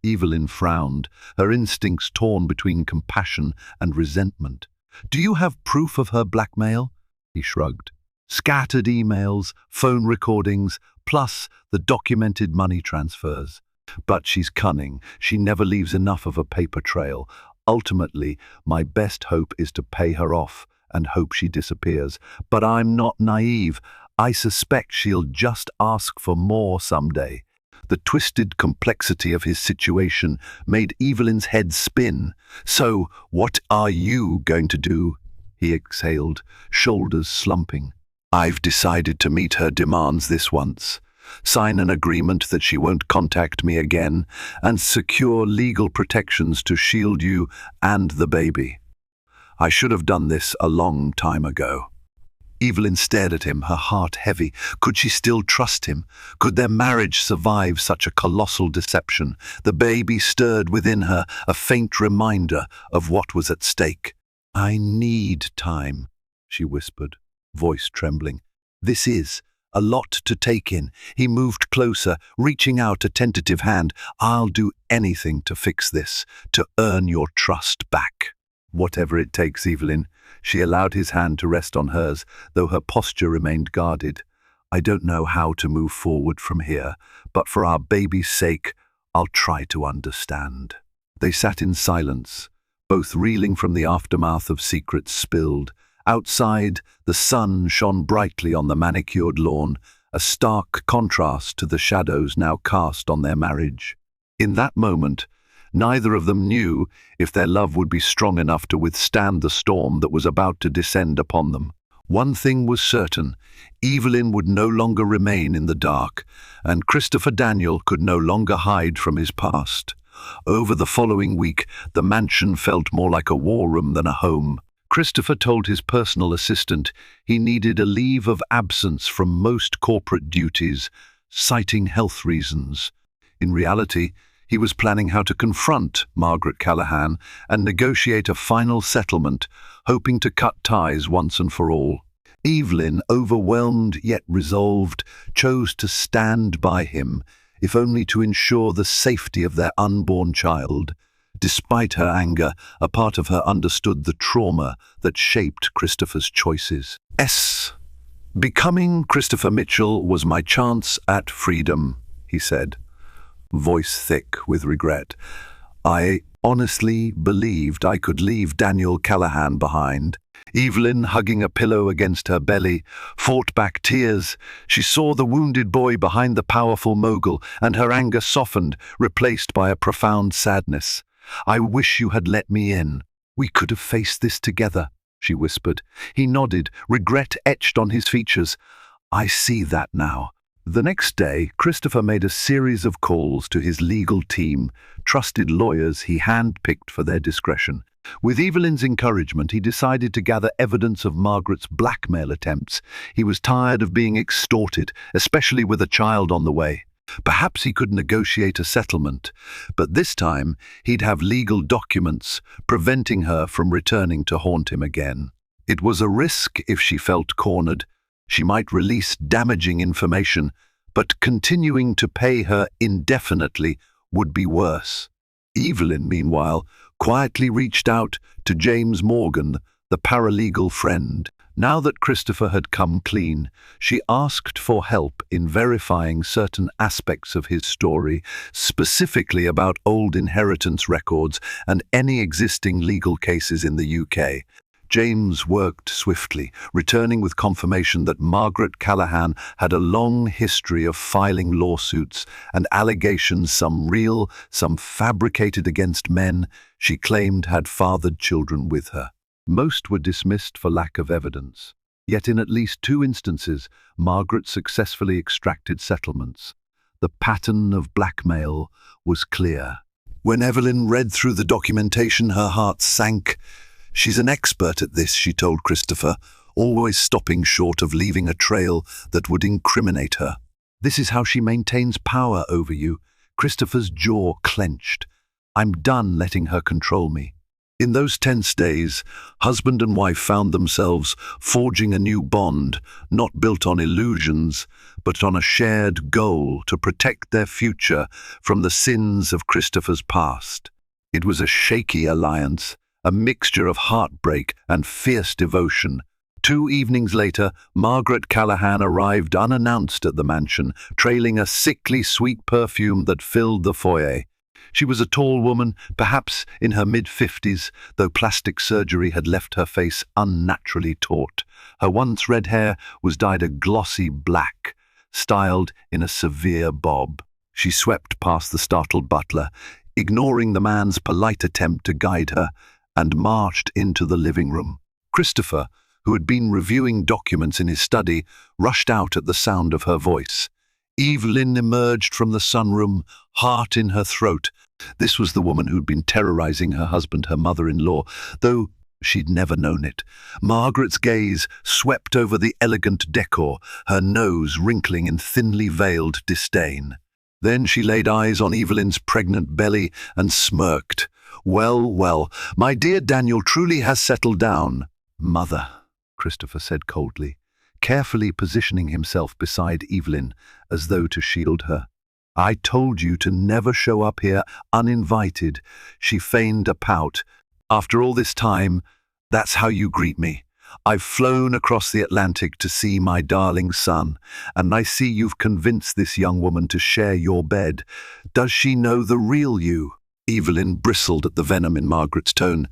A: Evelyn frowned, her instincts torn between compassion and resentment. "Do you have proof of her blackmail?" He shrugged. "Scattered emails, phone recordings, plus the documented money transfers. But she's cunning. She never leaves enough of a paper trail. Ultimately, my best hope is to pay her off and hope she disappears. But I'm not naive. I suspect she'll just ask for more someday." The twisted complexity of his situation made Evelyn's head spin. "So, what are you going to do?" He exhaled, shoulders slumping. "I've decided to meet her demands this once. Sign an agreement that she won't contact me again, and secure legal protections to shield you and the baby. I should have done this a long time ago." Evelyn stared at him, her heart heavy. Could she still trust him? Could their marriage survive such a colossal deception? The baby stirred within her, a faint reminder of what was at stake. "I need time," she whispered, voice trembling. "This is a lot to take in." He moved closer, reaching out a tentative hand. "I'll do anything to fix this, to earn your trust back." "Whatever it takes, Evelyn." She allowed his hand to rest on hers, though her posture remained guarded. "I don't know how to move forward from here, but for our baby's sake, I'll try to understand." They sat in silence, both reeling from the aftermath of secrets spilled. Outside, the sun shone brightly on the manicured lawn, a stark contrast to the shadows now cast on their marriage. In that moment, neither of them knew if their love would be strong enough to withstand the storm that was about to descend upon them. One thing was certain: Evelyn would no longer remain in the dark, and Christopher Daniel could no longer hide from his past. Over the following week, the mansion felt more like a war room than a home. Christopher told his personal assistant he needed a leave of absence from most corporate duties, citing health reasons. In reality, he was planning how to confront Margaret Callahan and negotiate a final settlement, hoping to cut ties once and for all. Evelyn, overwhelmed yet resolved, chose to stand by him, if only to ensure the safety of their unborn child. Despite her anger, a part of her understood the trauma that shaped Christopher's choices. Becoming Christopher Mitchell was my chance at freedom, he said, voice thick with regret. I honestly believed I could leave Daniel Callahan behind. Evelyn, hugging a pillow against her belly, fought back tears. She saw the wounded boy behind the powerful mogul, and her anger softened, replaced by a profound sadness. I wish you had let me in. We could have faced this together, she whispered. He nodded, regret etched on his features. I see that now. The next day, Christopher made a series of calls to his legal team, trusted lawyers he hand-picked for their discretion. With Evelyn's encouragement, he decided to gather evidence of Margaret's blackmail attempts. He was tired of being extorted, especially with a child on the way. Perhaps he could negotiate a settlement, but this time he'd have legal documents preventing her from returning to haunt him again. It was a risk if she felt cornered. She might release damaging information, but continuing to pay her indefinitely would be worse. Evelyn, meanwhile, quietly reached out to James Morgan, the paralegal friend. Now that Christopher had come clean, she asked for help in verifying certain aspects of his story, specifically about old inheritance records and any existing legal cases in the UK. James worked swiftly, returning with confirmation that Margaret Callahan had a long history of filing lawsuits and allegations, some real, some fabricated against men she claimed had fathered children with her. Most were dismissed for lack of evidence. Yet in at least 2 instances, Margaret successfully extracted settlements. The pattern of blackmail was clear. When Evelyn read through the documentation, her heart sank. "She's an expert at this," she told Christopher, always stopping short of leaving a trail that would incriminate her. "This is how she maintains power over you." Christopher's jaw clenched. "I'm done letting her control me." In those tense days, husband and wife found themselves forging a new bond, not built on illusions, but on a shared goal to protect their future from the sins of Christopher's past. It was a shaky alliance, a mixture of heartbreak and fierce devotion. 2 evenings later, Margaret Callahan arrived unannounced at the mansion, trailing a sickly sweet perfume that filled the foyer. She was a tall woman, perhaps in her mid-50s, though plastic surgery had left her face unnaturally taut. Her once red hair was dyed a glossy black, styled in a severe bob. She swept past the startled butler, ignoring the man's polite attempt to guide her, and marched into the living room. Christopher, who had been reviewing documents in his study, rushed out at the sound of her voice. Evelyn emerged from the sunroom, heart in her throat. This was the woman who'd been terrorizing her husband, her mother-in-law, though she'd never known it. Margaret's gaze swept over the elegant decor, her nose wrinkling in thinly veiled disdain. Then she laid eyes on Evelyn's pregnant belly and smirked. "Well, well, my dear Daniel truly has settled down." "Mother," Christopher said coldly, carefully positioning himself beside Evelyn as though to shield her. "I told you to never show up here uninvited." She feigned a pout. "After all this time, that's how you greet me. I've flown across the Atlantic to see my darling son, and I see you've convinced this young woman to share your bed. Does she know the real you?" Evelyn bristled at the venom in Margaret's tone.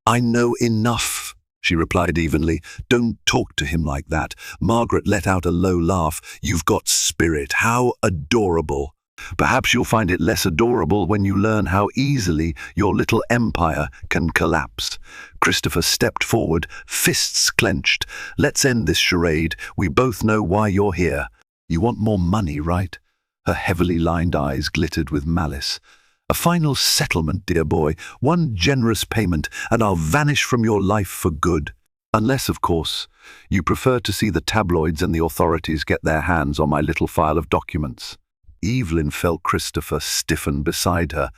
A: "I know enough," she replied evenly. "Don't talk to him like that." Margaret let out a low laugh. "You've got spirit. How adorable." "Perhaps you'll find it less adorable when you learn how easily your little empire can collapse." Christopher stepped forward, fists clenched. "Let's end this charade. We both know why you're here. You want more money, right?" Her heavily lined eyes glittered with malice. "A final settlement, dear boy. One generous payment, and I'll vanish from your life for good. Unless, of course, you prefer to see the tabloids and the authorities get their hands on my little file of documents." Evelyn felt Christopher stiffen beside her,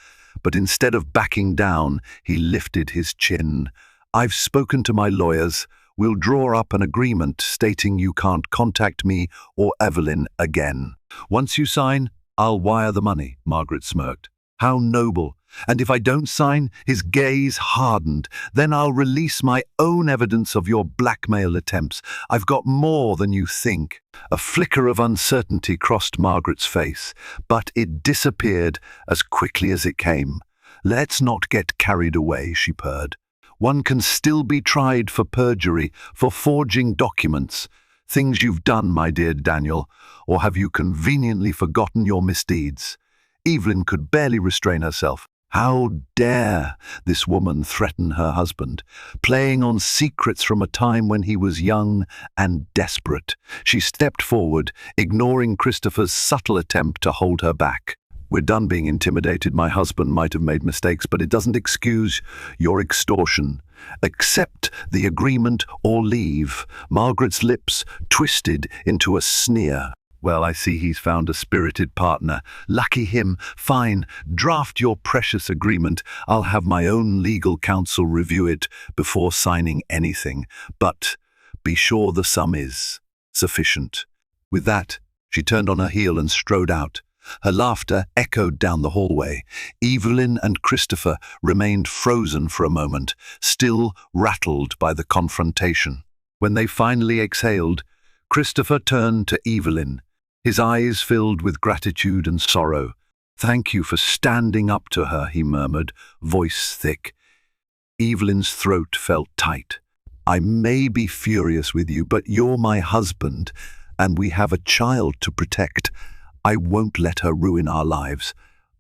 A: but instead of backing down, he lifted his chin. "I've spoken to my lawyers. We'll draw up an agreement stating you can't contact me or Evelyn again. Once you sign, I'll wire the money," Margaret smirked. "How noble. And if I don't sign," his gaze hardened, "then I'll release my own evidence of your blackmail attempts. I've got more than you think." A flicker of uncertainty crossed Margaret's face, but it disappeared as quickly as it came. "Let's not get carried away," she purred. "One can still be tried for perjury, for forging documents. Things you've done, my dear Daniel, or have you conveniently forgotten your misdeeds?" Evelyn could barely restrain herself. How dare this woman threaten her husband, playing on secrets from a time when he was young and desperate. She stepped forward, ignoring Christopher's subtle attempt to hold her back. We're done being intimidated. My husband might have made mistakes, but it doesn't excuse your extortion. Accept the agreement or leave." Margaret's lips twisted into a sneer. "Well, I see he's found a spirited partner. Lucky him. Fine, draft your precious agreement. I'll have my own legal counsel review it before signing anything. But be sure the sum is sufficient." With that, she turned on her heel and strode out. Her laughter echoed down the hallway. Evelyn and Christopher remained frozen for a moment, still rattled by the confrontation. When they finally exhaled, Christopher turned to Evelyn, his eyes filled with gratitude and sorrow. "Thank you for standing up to her," he murmured, voice thick. Evelyn's throat felt tight. "I may be furious with you, but you're my husband, and we have a child to protect. I won't let her ruin our lives."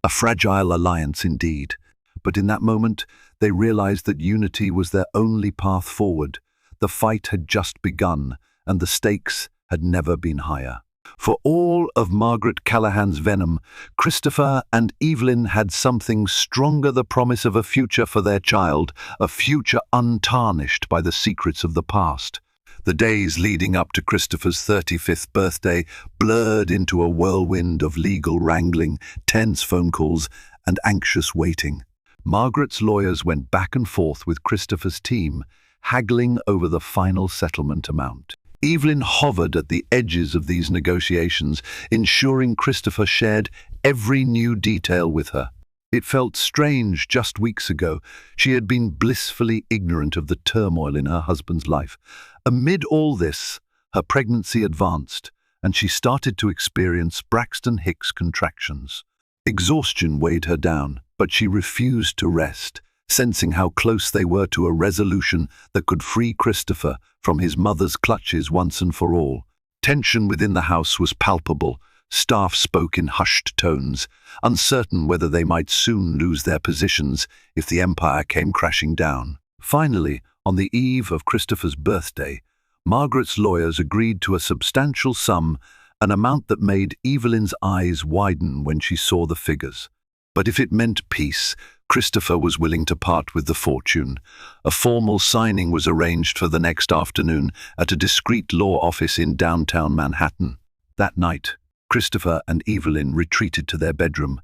A: A fragile alliance indeed. But in that moment, they realized that unity was their only path forward. The fight had just begun, and the stakes had never been higher. For all of Margaret Callahan's venom, Christopher and Evelyn had something stronger: the promise of a future for their child, a future untarnished by the secrets of the past. The days leading up to Christopher's 35th birthday blurred into a whirlwind of legal wrangling, tense phone calls, and anxious waiting. Margaret's lawyers went back and forth with Christopher's team, haggling over the final settlement amount. Evelyn hovered at the edges of these negotiations, ensuring Christopher shared every new detail with her. It felt strange. Just weeks ago, she had been blissfully ignorant of the turmoil in her husband's life. Amid all this, her pregnancy advanced, and she started to experience Braxton Hicks contractions. Exhaustion weighed her down, but she refused to rest, sensing how close they were to a resolution that could free Christopher from his mother's clutches once and for all. Tension within the house was palpable. Staff spoke in hushed tones, uncertain whether they might soon lose their positions if the empire came crashing down. Finally, on the eve of Christopher's birthday, Margaret's lawyers agreed to a substantial sum, an amount that made Evelyn's eyes widen when she saw the figures. But if it meant peace, Christopher was willing to part with the fortune. A formal signing was arranged for the next afternoon at a discreet law office in downtown Manhattan. That night, Christopher and Evelyn retreated to their bedroom.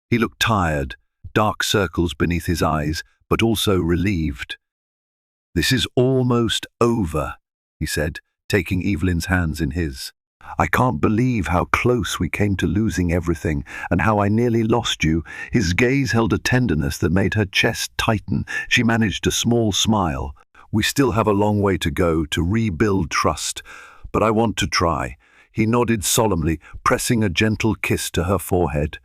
A: He looked tired, dark circles beneath his eyes, but also relieved. "This is almost over," he said, taking Evelyn's hands in his. "I can't believe how close we came to losing everything, and how I nearly lost you." His gaze held a tenderness that made her chest tighten. She managed a small smile. "We still have a long way to go to rebuild trust, but I want to try." He nodded solemnly, pressing a gentle kiss to her forehead.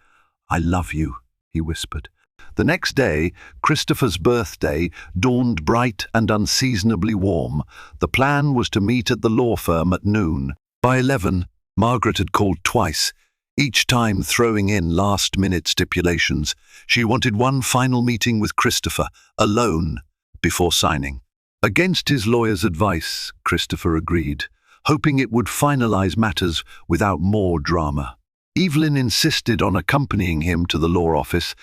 A: "I love you," he whispered. The next day, Christopher's birthday, dawned bright and unseasonably warm. The plan was to meet at the law firm at noon. By 11, Margaret had called twice, each time throwing in last-minute stipulations. She wanted one final meeting with Christopher, alone, before signing. Against his lawyer's advice, Christopher agreed, hoping it would finalize matters without more drama. Evelyn insisted on accompanying him to the law office,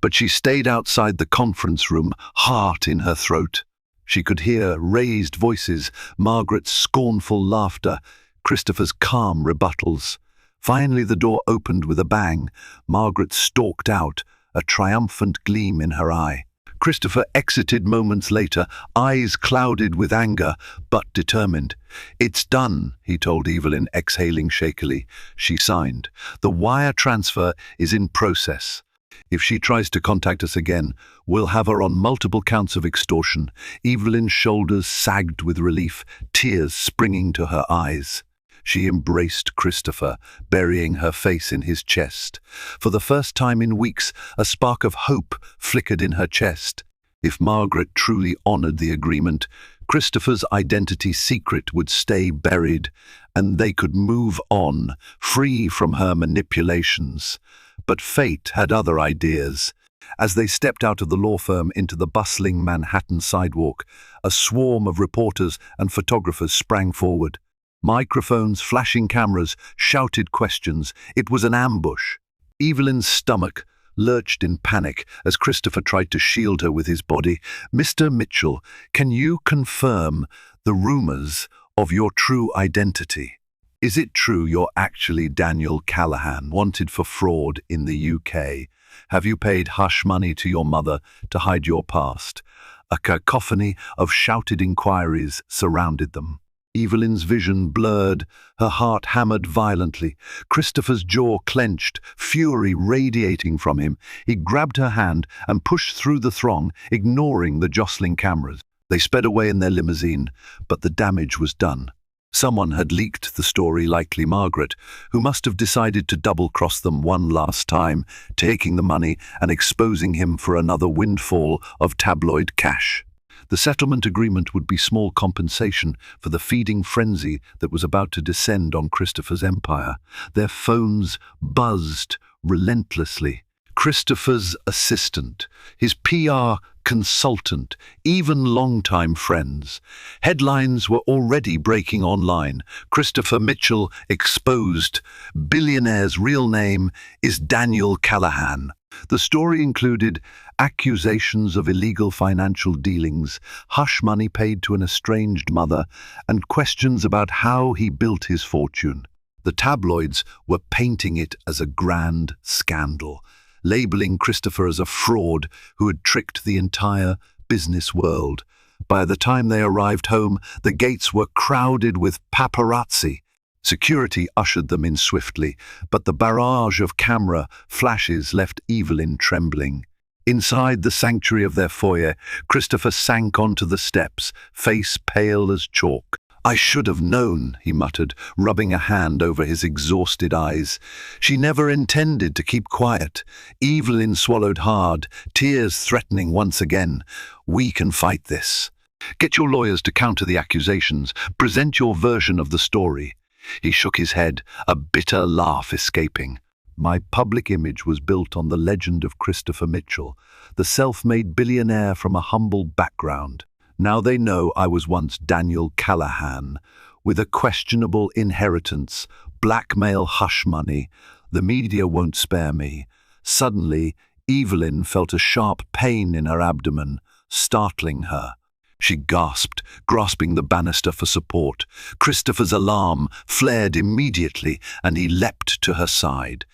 A: but she stayed outside the conference room, heart in her throat. She could hear raised voices, Margaret's scornful laughter, Christopher's calm rebuttals. Finally the door opened with a bang. Margaret stalked out, a triumphant gleam in her eye. Christopher exited moments later, eyes clouded with anger, but determined. "It's done," he told Evelyn, exhaling shakily. She signed. "The wire transfer is in process. If she tries to contact us again, we'll have her on multiple counts of extortion." Evelyn's shoulders sagged with relief, tears springing to her eyes. She embraced Christopher, burying her face in his chest. For the first time in weeks, a spark of hope flickered in her chest. If Margaret truly honored the agreement, Christopher's identity secret would stay buried, and they could move on, free from her manipulations. But fate had other ideas. As they stepped out of the law firm into the bustling Manhattan sidewalk, a swarm of reporters and photographers sprang forward. Microphones, flashing cameras, shouted questions. It was an ambush. Evelyn's stomach lurched in panic as Christopher tried to shield her with his body. "Mr. Mitchell, can you confirm the rumors of your true identity? Is it true you're actually Daniel Callahan, wanted for fraud in the UK? Have you paid hush money to your mother to hide your past?" A cacophony of shouted inquiries surrounded them. Evelyn's vision blurred, her heart hammered violently. Christopher's jaw clenched, fury radiating from him. He grabbed her hand and pushed through the throng, ignoring the jostling cameras. They sped away in their limousine, but the damage was done. Someone had leaked the story, likely Margaret, who must have decided to double-cross them one last time, taking the money and exposing him for another windfall of tabloid cash. The settlement agreement would be small compensation for the feeding frenzy that was about to descend on Christopher's empire. Their phones buzzed relentlessly. Christopher's assistant, his PR consultant, even longtime friends. Headlines were already breaking online. Christopher Mitchell exposed. Billionaire's real name is Daniel Callahan. The story included accusations of illegal financial dealings, hush money paid to an estranged mother, and questions about how he built his fortune. The tabloids were painting it as a grand scandal, labeling Christopher as a fraud who had tricked the entire business world. By the time they arrived home, the gates were crowded with paparazzi. Security ushered them in swiftly, but the barrage of camera flashes left Evelyn trembling. Inside the sanctuary of their foyer, Christopher sank onto the steps, face pale as chalk. "I should have known," he muttered, rubbing a hand over his exhausted eyes. She never intended to keep quiet. Evelyn swallowed hard, tears threatening once again. "We can fight this. Get your lawyers to counter the accusations. Present your version of the story." He shook his head, a bitter laugh escaping. "My public image was built on the legend of Christopher Mitchell, the self-made billionaire from a humble background. Now they know I was once Daniel Callahan, with a questionable inheritance, blackmail hush money. The media won't spare me." Suddenly, Evelyn felt a sharp pain in her abdomen, startling her. She gasped, grasping the banister for support. Christopher's alarm flared immediately, and he leapt to her side.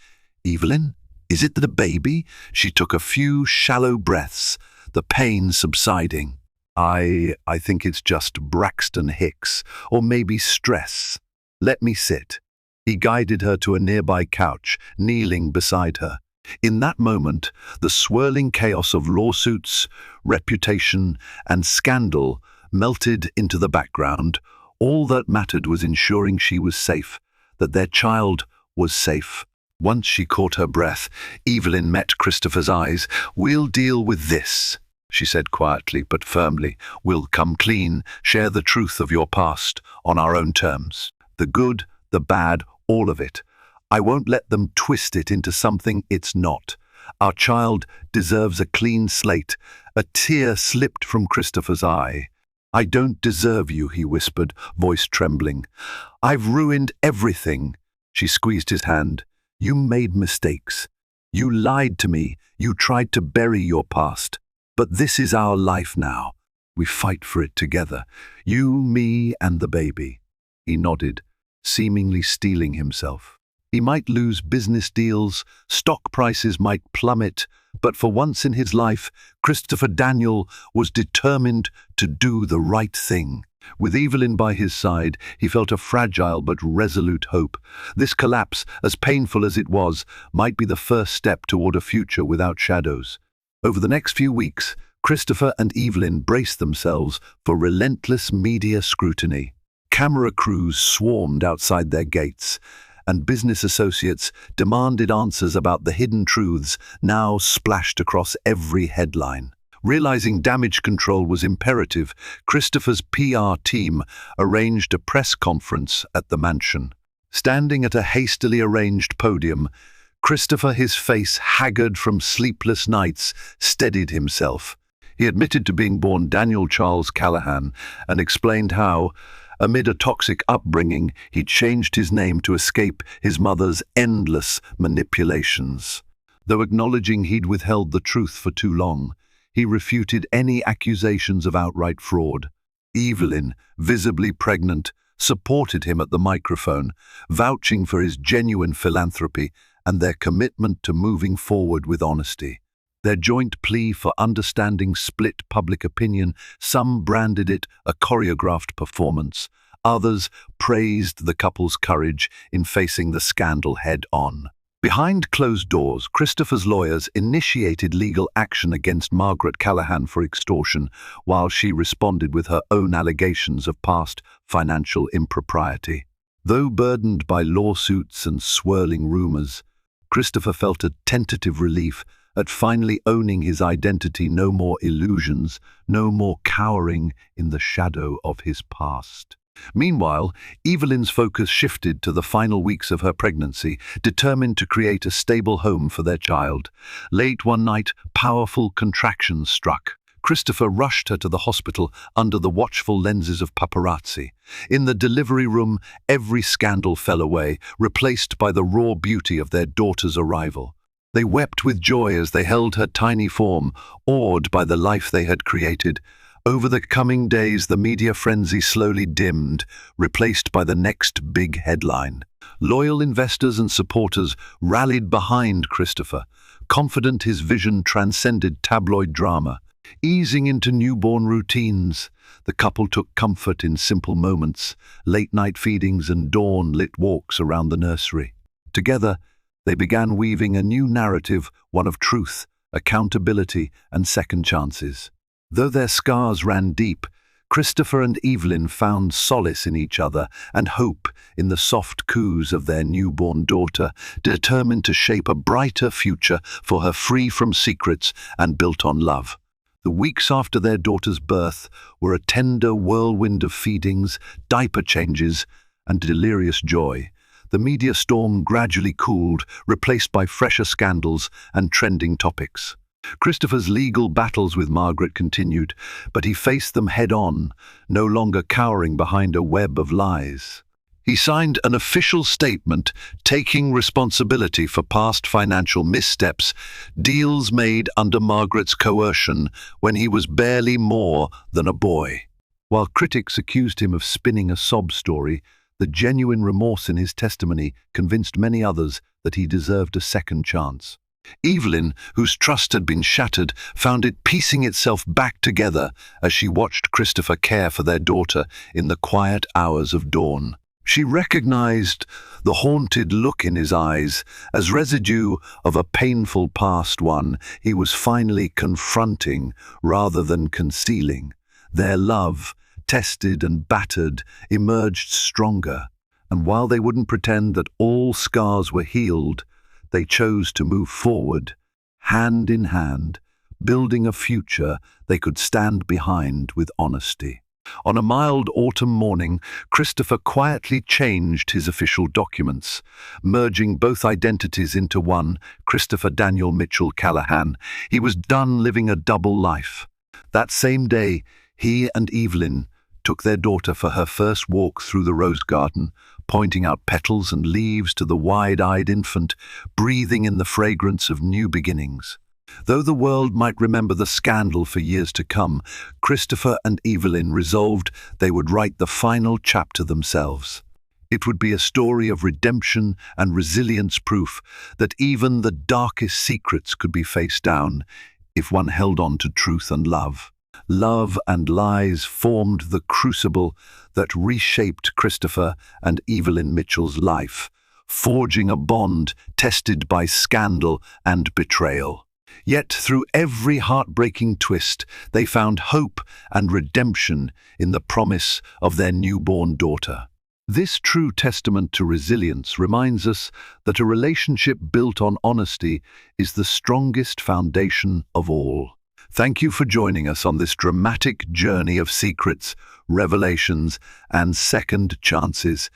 A: "Evelyn, is it the baby?" She took a few shallow breaths, the pain subsiding. I think it's just Braxton Hicks, or maybe stress. Let me sit." He guided her to a nearby couch, kneeling beside her. In that moment, the swirling chaos of lawsuits, reputation, and scandal melted into the background. All that mattered was ensuring she was safe, that their child was safe. Once she caught her breath, Evelyn met Christopher's eyes. "We'll deal with this," she said quietly but firmly. "We'll come clean, share the truth of your past on our own terms. The good, the bad, all of it. I won't let them twist it into something it's not. Our child deserves a clean slate." A tear slipped from Christopher's eye. "I don't deserve you," he whispered, voice trembling. "I've ruined everything." She squeezed his hand. "You made mistakes. You lied to me. You tried to bury your past. But this is our life now. We fight for it together. You, me, and the baby." He nodded, seemingly steeling himself. He might lose business deals, stock prices might plummet, but for once in his life, Christopher Daniel was determined to do the right thing. With Evelyn by his side, he felt a fragile but resolute hope. This collapse, as painful as it was, might be the first step toward a future without shadows. Over the next few weeks, Christopher and Evelyn braced themselves for relentless media scrutiny. Camera crews swarmed outside their gates, and business associates demanded answers about the hidden truths now splashed across every headline. Realizing damage control was imperative, Christopher's PR team arranged a press conference at the mansion. Standing at a hastily arranged podium, Christopher, his face haggard from sleepless nights, steadied himself. He admitted to being born Daniel Charles Callahan and explained how, Amid a toxic upbringing, he changed his name to escape his mother's endless manipulations. Though acknowledging he'd withheld the truth for too long, he refuted any accusations of outright fraud. Evelyn, visibly pregnant, supported him at the microphone, vouching for his genuine philanthropy and their commitment to moving forward with honesty. Their joint plea for understanding split public opinion. Some branded it a choreographed performance. Others praised the couple's courage in facing the scandal head-on. Behind closed doors, Christopher's lawyers initiated legal action against Margaret Callahan for extortion, while she responded with her own allegations of past financial impropriety. Though burdened by lawsuits and swirling rumors, Christopher felt a tentative relief at finally owning his identity. No more illusions, no more cowering in the shadow of his past. Meanwhile, Evelyn's focus shifted to the final weeks of her pregnancy, determined to create a stable home for their child. Late one night, powerful contractions struck. Christopher rushed her to the hospital under the watchful lenses of paparazzi. In the delivery room, every scandal fell away, replaced by the raw beauty of their daughter's arrival. They wept with joy as they held her tiny form, awed by the life they had created. Over the coming days, the media frenzy slowly dimmed, replaced by the next big headline. Loyal investors and supporters rallied behind Christopher, confident his vision transcended tabloid drama. Easing into newborn routines, the couple took comfort in simple moments, late-night feedings and dawn-lit walks around the nursery. Together, they began weaving a new narrative, one of truth, accountability, and second chances. Though their scars ran deep, Christopher and Evelyn found solace in each other and hope in the soft coos of their newborn daughter, determined to shape a brighter future for her, free from secrets and built on love. The weeks after their daughter's birth were a tender whirlwind of feedings, diaper changes, and delirious joy. The media storm gradually cooled, replaced by fresher scandals and trending topics. Christopher's legal battles with Margaret continued, but he faced them head-on, no longer cowering behind a web of lies. He signed an official statement taking responsibility for past financial missteps, deals made under Margaret's coercion when he was barely more than a boy. While critics accused him of spinning a sob story, the genuine remorse in his testimony convinced many others that he deserved a second chance. Evelyn, whose trust had been shattered, found it piecing itself back together as she watched Christopher care for their daughter in the quiet hours of dawn. She recognized the haunted look in his eyes as residue of a painful past, one he was finally confronting rather than concealing. Their love, tested and battered, emerged stronger, and while they wouldn't pretend that all scars were healed, they chose to move forward, hand in hand, building a future they could stand behind with honesty. On a mild autumn morning, Christopher quietly changed his official documents, merging both identities into one, Christopher Daniel Mitchell Callahan. He was done living a double life. That same day, he and Evelyn took their daughter for her first walk through the rose garden, pointing out petals and leaves to the wide-eyed infant, breathing in the fragrance of new beginnings. Though the world might remember the scandal for years to come, Christopher and Evelyn resolved they would write the final chapter themselves. It would be a story of redemption and resilience, proof that even the darkest secrets could be faced down if one held on to truth and love. Love and lies formed the crucible that reshaped Christopher and Evelyn Mitchell's life, forging a bond tested by scandal and betrayal. Yet through every heartbreaking twist, they found hope and redemption in the promise of their newborn daughter. This true testament to resilience reminds us that a relationship built on honesty is the strongest foundation of all. Thank you for joining us on this dramatic journey of secrets, revelations, and second chances.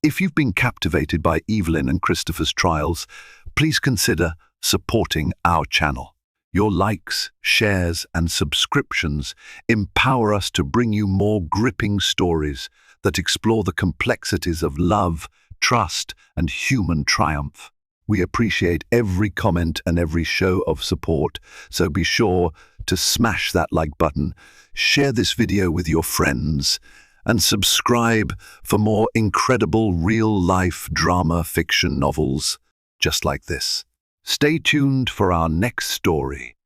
A: If you've been captivated by Evelyn and Christopher's trials, please consider supporting our channel. Your likes, shares, and subscriptions empower us to bring you more gripping stories that explore the complexities of love, trust, and human triumph. We appreciate every comment and every show of support, so be sure to smash that like button, share this video with your friends, and subscribe for more incredible real-life drama fiction novels just like this. Stay tuned for our next story.